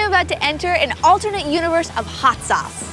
I'm about to enter an alternate universe of hot sauce.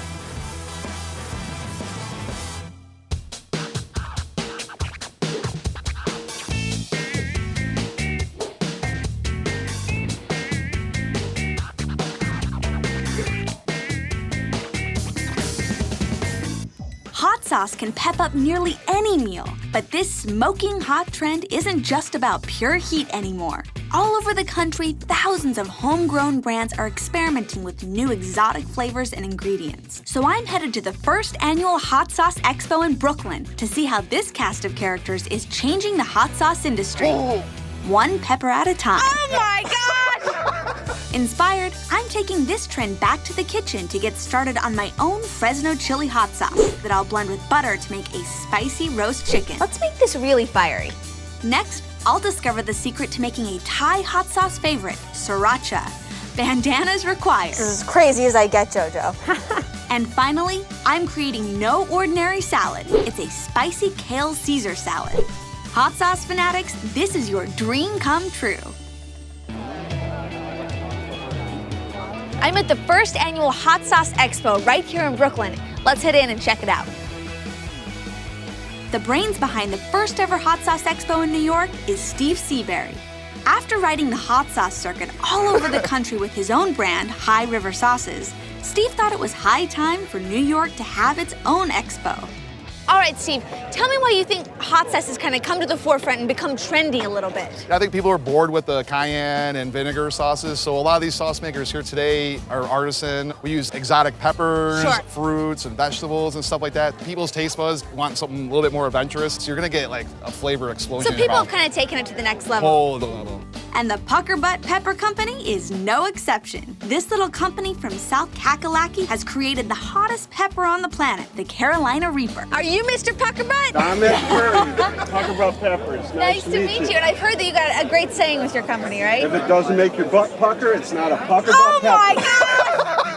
Hot sauce can pep up nearly any meal, but this smoking hot trend isn't just about pure heat anymore. All over the country, thousands of homegrown brands are experimenting with new exotic flavors and ingredients. So I'm headed to the first annual Hot Sauce Expo in Brooklyn to see how this cast of characters is changing the hot sauce industry. One pepper at a time. Oh my gosh! Inspired, I'm taking this trend back to the kitchen to get started on my own Fresno chili hot sauce that I'll blend with butter to make a spicy roast chicken. Let's make this really fiery. Next, I'll discover the secret to making a Thai hot sauce favorite, sriracha. Bandanas required. This is as crazy as I get, JoJo. And finally, I'm creating no ordinary salad. It's a spicy kale Caesar salad. Hot sauce fanatics, this is your dream come true. I'm at the first annual Hot Sauce Expo right here in Brooklyn. Let's head in and check it out. The brains behind the first ever Hot Sauce Expo in New York is Steve Seabury. After riding the hot sauce circuit all over the country with his own brand, High River Sauces, Steve thought it was high time for New York to have its own expo. All right, Steve, tell me why you think hot sauce has kind of come to the forefront and become trendy a little bit. I think people are bored with the cayenne and vinegar sauces, so a lot of these sauce makers here today are artisan. We use exotic peppers, fruits, and vegetables and stuff like that. People's taste buds want something a little bit more adventurous, so you're gonna get like a flavor explosion. So people have kind of taken it to the next level. Whole level. And the Pucker Butt Pepper Company is no exception. This little company from South Kakalaki has created the hottest pepper on the planet, the Carolina Reaper. Are you Mr. Pucker Butt? I'm Mr. Pucker Butt Peppers. Nice to meet you. And I've heard that you got a great saying with your company, right? If it doesn't make your butt pucker, it's not a Pucker Oh Butt my Pepper. God!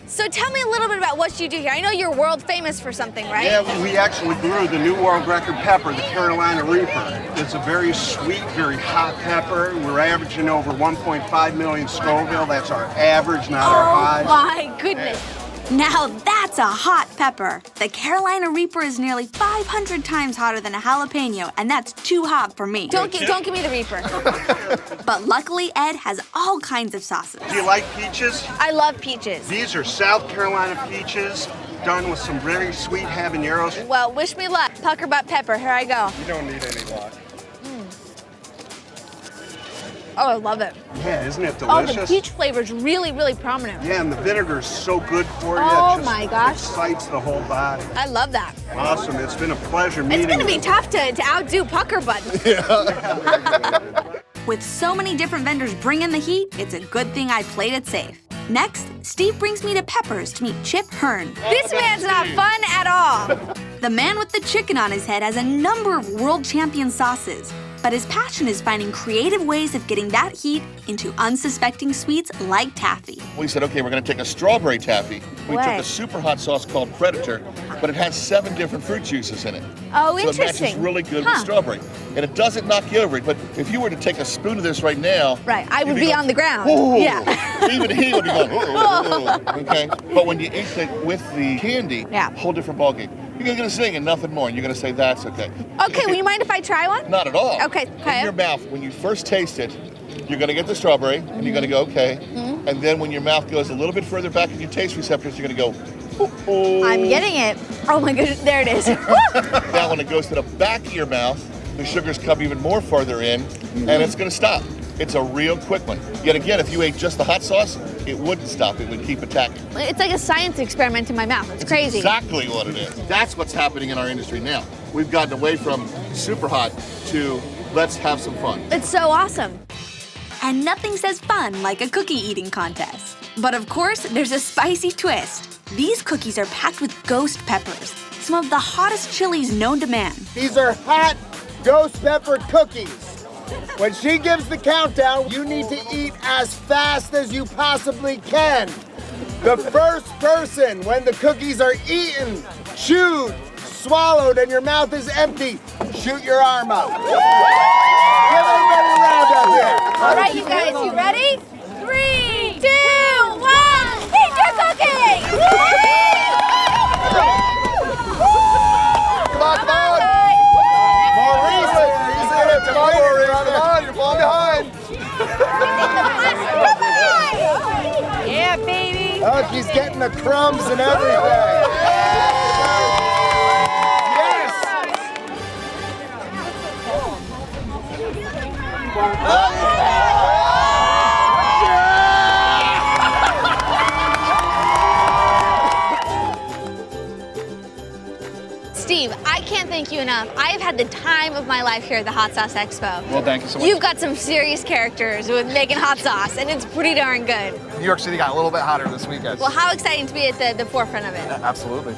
So tell me a little bit about what you do here. I know you're world famous for something, right? Yeah, we actually grew the new world record pepper, the Carolina Reaper. It's a very sweet, very hot pepper. We're averaging over 1.5 million Scoville. That's our average, not our high. Oh my goodness. Now that's a hot pepper. The Carolina Reaper is nearly 500 times hotter than a jalapeno, and that's too hot for me. Don't give me the Reaper. But luckily, Ed has all kinds of sauces. Do you like peaches? I love peaches. These are South Carolina peaches done with some very sweet habaneros. Well, wish me luck. Pucker Butt Pepper, here I go. You don't need any luck. Oh, I love it. Yeah, isn't it Oh, delicious? the peach flavor is really, really prominent. Yeah, and the vinegar is so good for you. Oh It just my gosh. excites the whole body. I love that. Awesome. It's been a pleasure meeting It's gonna be you. tough to outdo Pucker Butt. With so many different vendors bringing the heat, it's a good thing I played it safe. Next, Steve brings me to Peppers to meet Chip Hearn. This man's not fun at all. The man with the chicken on his head has a number of world champion sauces, but his passion is finding creative ways of getting that heat into unsuspecting sweets like taffy. We said, okay, we're going to take a strawberry taffy. We took a super hot sauce called Predator, but it has 7 different fruit juices in it. Oh, so interesting. it matches really good with strawberry. And it doesn't knock you over it, but if you were to take a spoon of this right now... Right, I would be on the ground. Ooh. Yeah. Even he would be going, ooh, okay? But when you eat it with the candy, whole different ballgame. You're going to sing and nothing more, and you're going to say, that's okay. Okay, will you mind if I try one? Not at all. Okay. In your mouth, when you first taste it, you're going to get the strawberry, and you're going to go, okay. And then when your mouth goes a little bit further back in your taste receptors, you're going to go, ooh. I'm getting it. Oh my goodness, there it is. Now when it goes to the back of your mouth, the sugars come even more further in, and it's going to stop. It's a real quick one. Yet again, if you ate just the hot sauce, it wouldn't stop. It would keep attacking. It's like a science experiment in my mouth. It's crazy. Exactly what it is. That's what's happening in our industry now. We've gotten away from super hot to let's have some fun. It's so awesome. And nothing says fun like a cookie eating contest. But of course, there's a spicy twist. These cookies are packed with ghost peppers, some of the hottest chilies known to man. These are hot ghost pepper cookies. When she gives the countdown, you need to eat as fast as you possibly can. The first person, when the cookies are eaten, chewed, swallowed, and your mouth is empty, shoot your arm up. Give everybody a round up here. All right, you guys, you ready? 3, Look, he's getting the crumbs and everything. Yes! Steve, I can't thank you enough. I have had the time of my life here at the Hot Sauce Expo. Well, thank you so much. You've got some serious characters with making hot sauce, and it's pretty darn good. New York City got a little bit hotter this weekend. Well, how exciting to be at the forefront of it. Absolutely.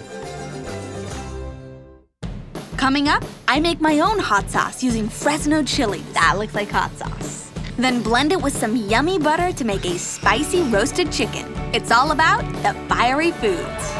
Coming up, I make my own hot sauce using Fresno chili. That looks like hot sauce. Then blend it with some yummy butter to make a spicy roasted chicken. It's all about the fiery foods.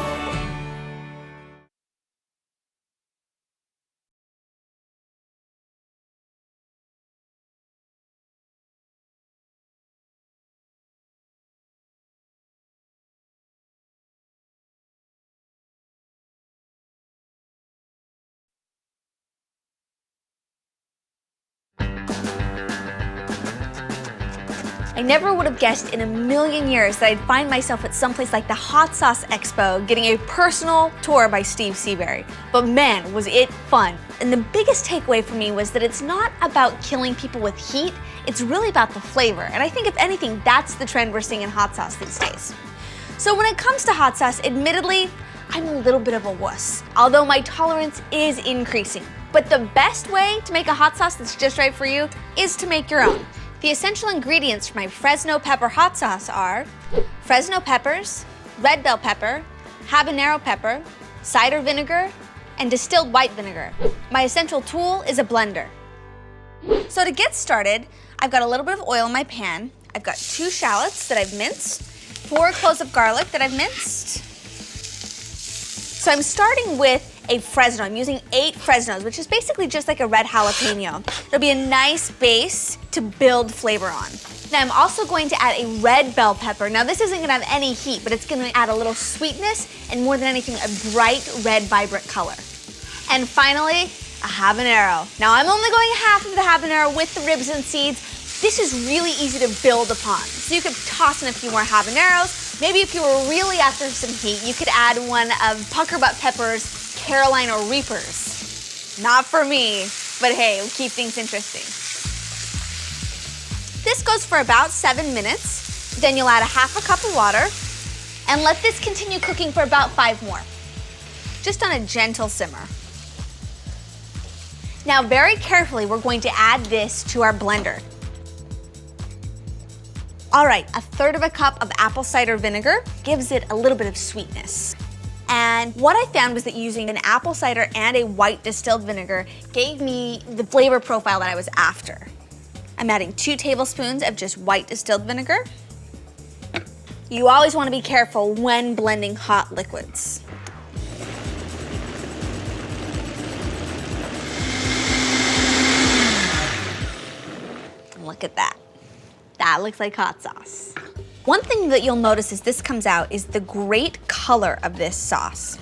I never would have guessed in a million years that I'd find myself at someplace like the Hot Sauce Expo getting a personal tour by Steve Seabury. But man, was it fun. And the biggest takeaway for me was that it's not about killing people with heat, it's really about the flavor. And I think if anything, that's the trend we're seeing in hot sauce these days. So when it comes to hot sauce, admittedly, I'm a little bit of a wuss, although my tolerance is increasing. But the best way to make a hot sauce that's just right for you is to make your own. The essential ingredients for my Fresno pepper hot sauce are Fresno peppers, red bell pepper, habanero pepper, cider vinegar, and distilled white vinegar. My essential tool is a blender. So to get started, I've got a little bit of oil in my pan. I've got 2 shallots that I've minced, 4 cloves of garlic that I've minced. So I'm starting with a Fresno. I'm using 8 Fresnos, which is basically just like a red jalapeno. It'll be a nice base to build flavor on. Now I'm also going to add a red bell pepper. Now this isn't gonna have any heat, but it's gonna add a little sweetness and more than anything, a bright red, vibrant color. And finally, a habanero. Now I'm only going half of the habanero with the ribs and seeds. This is really easy to build upon. So you could toss in a few more habaneros. Maybe if you were really after some heat, you could add one of Pucker Butt Pepper's Carolina Reapers. Not for me, but hey, we'll keep things interesting. This goes for about 7 minutes. Then you'll add a half a cup of water and let this continue cooking for about 5 more. Just on a gentle simmer. Now very carefully, we're going to add this to our blender. All right, 1/3 cup of apple cider vinegar gives it a little bit of sweetness. And what I found was that using an apple cider and a white distilled vinegar gave me the flavor profile that I was after. I'm adding 2 tablespoons of just white distilled vinegar. You always want to be careful when blending hot liquids. Look at that. That looks like hot sauce. One thing that you'll notice as this comes out is the great color of this sauce.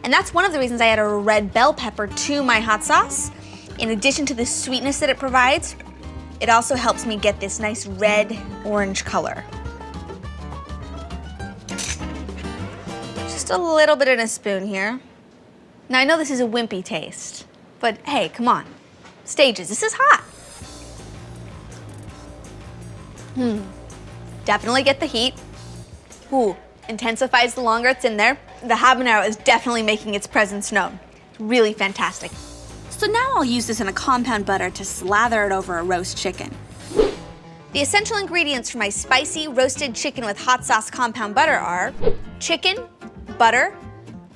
And that's one of the reasons I add a red bell pepper to my hot sauce. In addition to the sweetness that it provides, it also helps me get this nice red-orange color. Just a little bit in a spoon here. Now I know this is a wimpy taste, but hey, come on. Stages, this is hot. Definitely get the heat. Ooh, intensifies the longer it's in there. The habanero is definitely making its presence known. It's really fantastic. So now I'll use this in a compound butter to slather it over a roast chicken. The essential ingredients for my spicy roasted chicken with hot sauce compound butter are chicken, butter,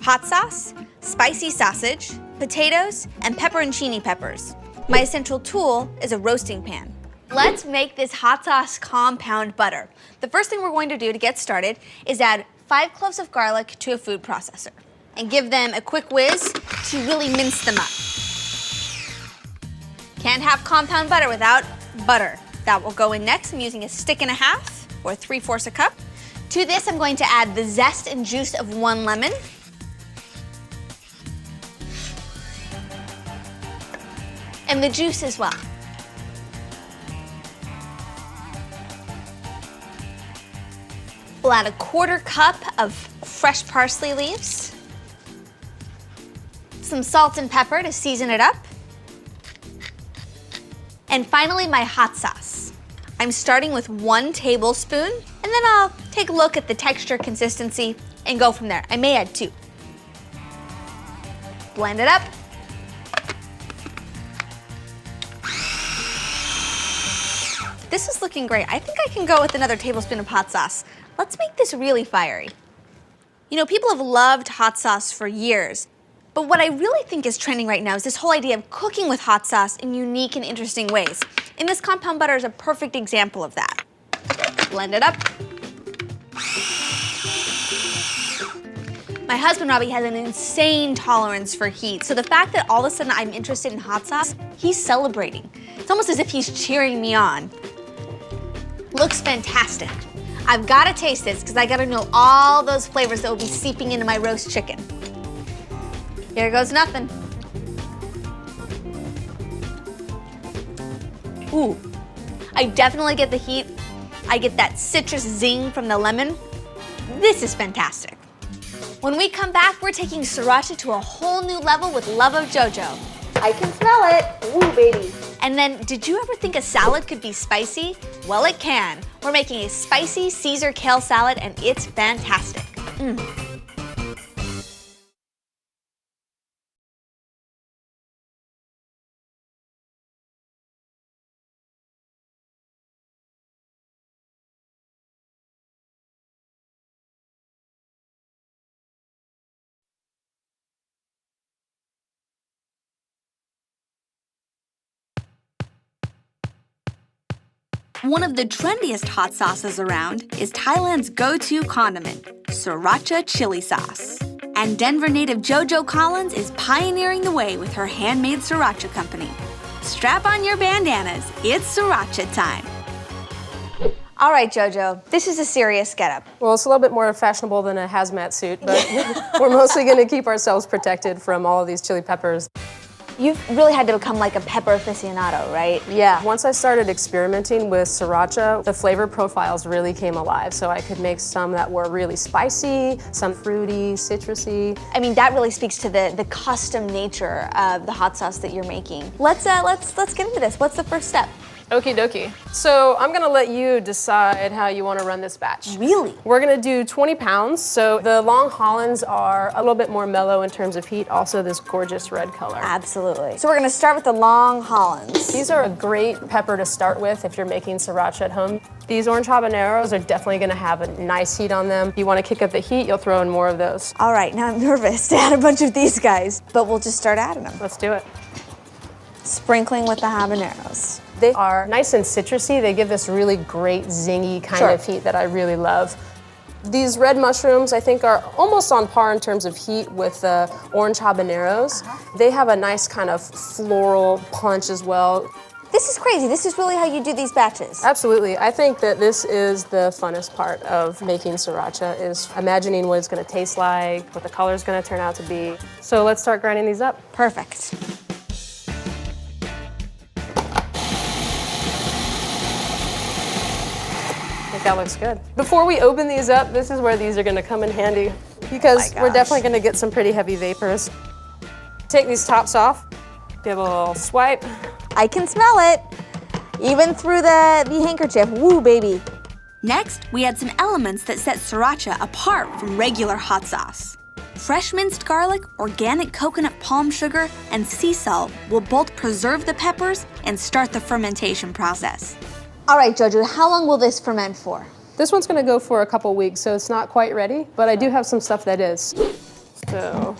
hot sauce, spicy sausage, potatoes, and pepperoncini peppers. My essential tool is a roasting pan. Let's make this hot sauce compound butter. The first thing we're going to do to get started is add 5 cloves of garlic to a food processor and give them a quick whiz to really mince them up. Can't have compound butter without butter. That will go in next. I'm using a 1.5 sticks or 3/4 cup. To this, I'm going to add the zest and juice of 1 lemon. And the juice as well. We'll add a 1/4 cup of fresh parsley leaves, some salt and pepper to season it up, and finally my hot sauce. I'm starting with 1 tablespoon, and then I'll take a look at the texture, consistency, and go from there. I may add 2. Blend it up. This is looking great. I think I can go with another tablespoon of hot sauce. Let's make this really fiery. You know, people have loved hot sauce for years, but what I really think is trending right now is this whole idea of cooking with hot sauce in unique and interesting ways. And this compound butter is a perfect example of that. Blend it up. My husband, Robbie, has an insane tolerance for heat, so the fact that all of a sudden I'm interested in hot sauce, he's celebrating. It's almost as if he's cheering me on. Looks fantastic. I've got to taste this because I got to know all those flavors that will be seeping into my roast chicken. Here goes nothing. Ooh, I definitely get the heat. I get that citrus zing from the lemon. This is fantastic. When we come back, we're taking sriracha to a whole new level with Love of JoJo. I can smell it. Ooh, baby. And then, did you ever think a salad could be spicy? Well, it can. We're making a spicy Caesar kale salad, and it's fantastic. One of the trendiest hot sauces around is Thailand's go-to condiment, sriracha chili sauce. And Denver native JoJo Collins is pioneering the way with her handmade sriracha company. Strap on your bandanas, it's sriracha time. All right, JoJo, this is a serious getup. Well, it's a little bit more fashionable than a hazmat suit, but we're mostly going to keep ourselves protected from all of these chili peppers. You've really had to become like a pepper aficionado, right? Yeah. Once I started experimenting with sriracha, the flavor profiles really came alive. So I could make some that were really spicy, some fruity, citrusy. I mean, that really speaks to the custom nature of the hot sauce that you're making. Let's get into this. What's the first step? Okie dokie. So I'm gonna let you decide how you wanna run this batch. Really? We're gonna do 20 pounds. So the Long Hollands are a little bit more mellow in terms of heat, also this gorgeous red color. Absolutely. So we're gonna start with the Long Hollands. These are a great pepper to start with if you're making sriracha at home. These orange habaneros are definitely gonna have a nice heat on them. If you wanna kick up the heat, you'll throw in more of those. All right, now I'm nervous to add a bunch of these guys, but we'll just start adding them. Let's do it. Sprinkling with the habaneros. They are nice and citrusy. They give this really great zingy kind of heat that I really love. These red mushrooms, I think, are almost on par in terms of heat with the orange habaneros. They have a nice kind of floral punch as well. This is crazy. This is really how you do these batches. Absolutely. I think that this is the funnest part of making sriracha, is imagining what it's going to taste like, what the color is going to turn out to be. So let's start grinding these up. Perfect. That looks good. Before we open these up, this is where these are gonna come in handy because we're definitely gonna get some pretty heavy vapors. Take these tops off, give a little swipe. I can smell it, even through the handkerchief. Woo, baby. Next, we add some elements that set sriracha apart from regular hot sauce. Fresh minced garlic, organic coconut palm sugar, and sea salt will both preserve the peppers and start the fermentation process. All right, JoJo, how long will this ferment for? This one's gonna go for a couple weeks, so it's not quite ready, but I do have some stuff that is. So,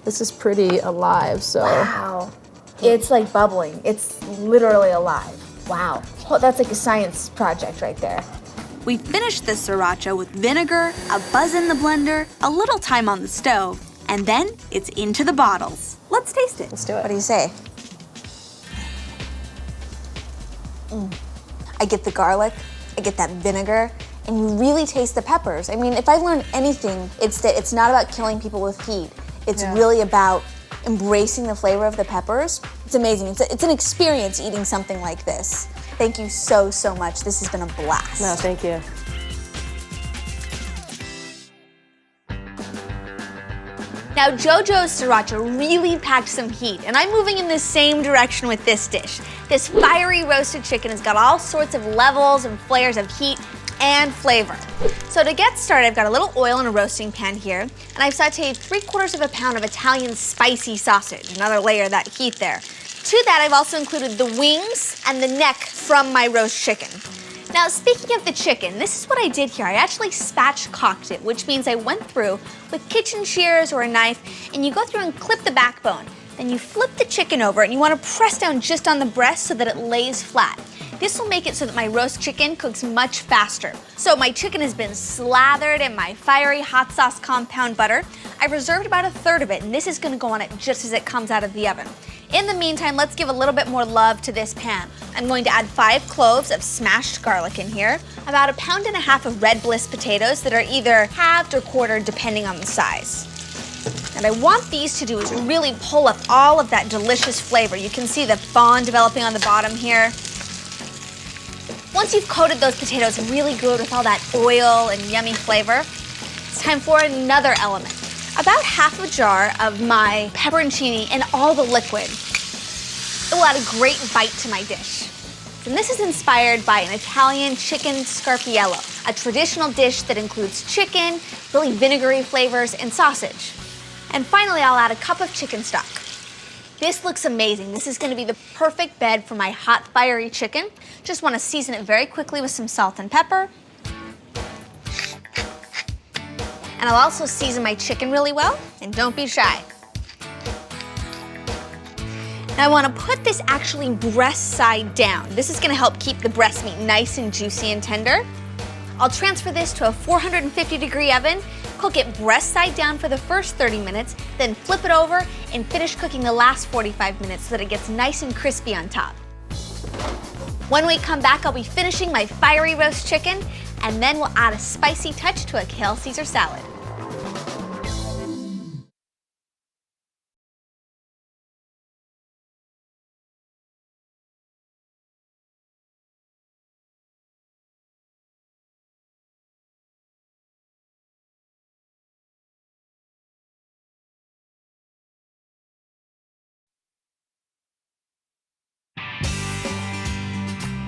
this is pretty alive, so. Wow. It's like bubbling. It's literally alive. Wow. Oh, that's like a science project right there. We finish the sriracha with vinegar, a buzz in the blender, a little time on the stove, and then it's into the bottles. Let's taste it. Let's do it. What do you say? I get the garlic, I get that vinegar, and you really taste the peppers. I mean, if I've learned anything, it's that it's not about killing people with heat. It's really about embracing the flavor of the peppers. It's amazing. It's an experience eating something like this. Thank you so, so much. This has been a blast. No, thank you. Now, JoJo's sriracha really packed some heat, and I'm moving in the same direction with this dish. This fiery roasted chicken has got all sorts of levels and flares of heat and flavor. So to get started, I've got a little oil in a roasting pan here, and I've sauteed 3/4 pound of Italian spicy sausage, another layer of that heat there. To that, I've also included the wings and the neck from my roast chicken. Now, speaking of the chicken, this is what I did here. I actually spatchcocked it, which means I went through with kitchen shears or a knife, and you go through and clip the backbone. Then you flip the chicken over, and you want to press down just on the breast so that it lays flat. This will make it so that my roast chicken cooks much faster. So my chicken has been slathered in my fiery hot sauce compound butter. I've reserved about 1/3 of it, and this is gonna go on it just as it comes out of the oven. In the meantime, let's give a little bit more love to this pan. I'm going to add 5 cloves of smashed garlic in here, about 1.5 pounds of red bliss potatoes that are either halved or quartered depending on the size. And I want these to do is really pull up all of that delicious flavor. You can see the fond developing on the bottom here. Once you've coated those potatoes really good with all that oil and yummy flavor, it's time for another element. About 1/2 jar of my pepperoncini and all the liquid. It will add a great bite to my dish. And this is inspired by an Italian chicken scarpiello, a traditional dish that includes chicken, really vinegary flavors, and sausage. And finally, I'll add a cup of chicken stock. This looks amazing. This is gonna be the perfect bed for my hot, fiery chicken. Just wanna season it very quickly with some salt and pepper. And I'll also season my chicken really well, and don't be shy. Now I wanna put this actually breast side down. This is gonna help keep the breast meat nice and juicy and tender. I'll transfer this to a 450-degree oven, cook it breast side down for the first 30 minutes, then flip it over and finish cooking the last 45 minutes so that it gets nice and crispy on top. When we come back, I'll be finishing my fiery roast chicken, and then we'll add a spicy touch to a kale Caesar salad.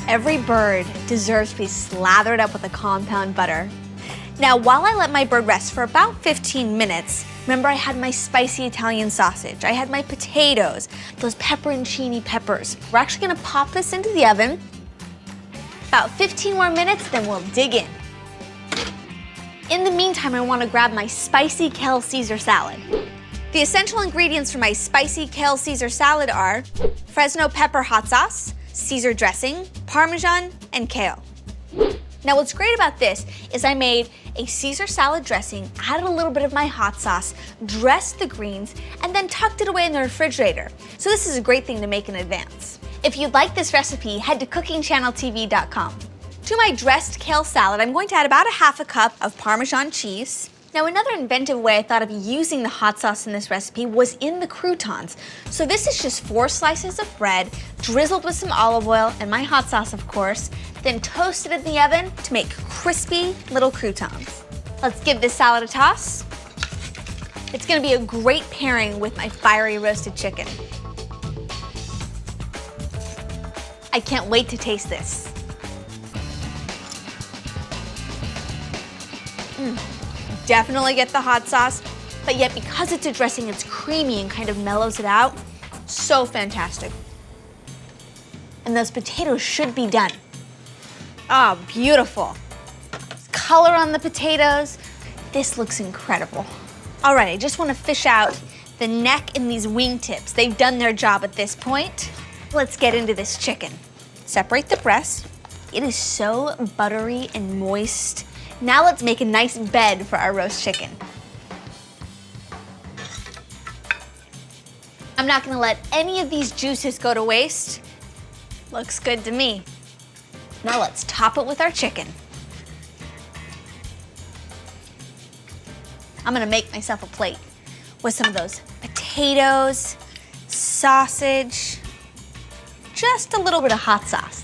Every bird deserves to be slathered up with a compound butter. Now, while I let my bird rest for about 15 minutes, remember I had my spicy Italian sausage, I had my potatoes, those pepperoncini peppers. We're actually gonna pop this into the oven. About 15 more minutes, then we'll dig in. In the meantime, I wanna grab my spicy kale Caesar salad. The essential ingredients for my spicy kale Caesar salad are Fresno pepper hot sauce, Caesar dressing, Parmesan, and kale. Now what's great about this is I made a Caesar salad dressing, added a little bit of my hot sauce, dressed the greens, and then tucked it away in the refrigerator. So this is a great thing to make in advance. If you'd like this recipe, head to cookingchanneltv.com. To my dressed kale salad, I'm going to add about 1/2 cup of Parmesan cheese. Now another inventive way I thought of using the hot sauce in this recipe was in the croutons. So this is just 4 slices of bread, drizzled with some olive oil and my hot sauce of course, then toasted in the oven to make crispy little croutons. Let's give this salad a toss. It's gonna be a great pairing with my fiery roasted chicken. I can't wait to taste this. Definitely get the hot sauce, but yet because it's a dressing, it's creamy and kind of mellows it out. So fantastic. And those potatoes should be done. Oh, beautiful. Color on the potatoes. This looks incredible. All right, I just want to fish out the neck and these wingtips. They've done their job at this point. Let's get into this chicken. Separate the breast. It is so buttery and moist. Now let's make a nice bed for our roast chicken. I'm not gonna let any of these juices go to waste. Looks good to me. Now let's top it with our chicken. I'm gonna make myself a plate with some of those potatoes, sausage, just a little bit of hot sauce.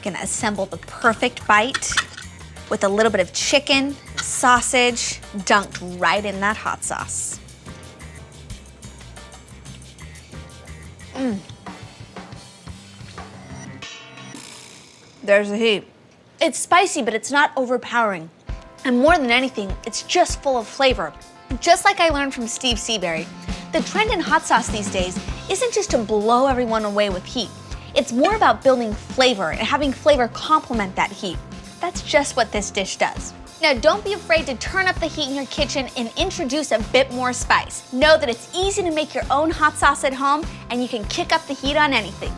Gonna assemble the perfect bite with a little bit of chicken, sausage, dunked right in that hot sauce. There's the heat. It's spicy, but it's not overpowering. And more than anything, it's just full of flavor. Just like I learned from Steve Seabury, the trend in hot sauce these days isn't just to blow everyone away with heat. It's more about building flavor and having flavor complement that heat. That's just what this dish does. Now, don't be afraid to turn up the heat in your kitchen and introduce a bit more spice. Know that it's easy to make your own hot sauce at home, and you can kick up the heat on anything.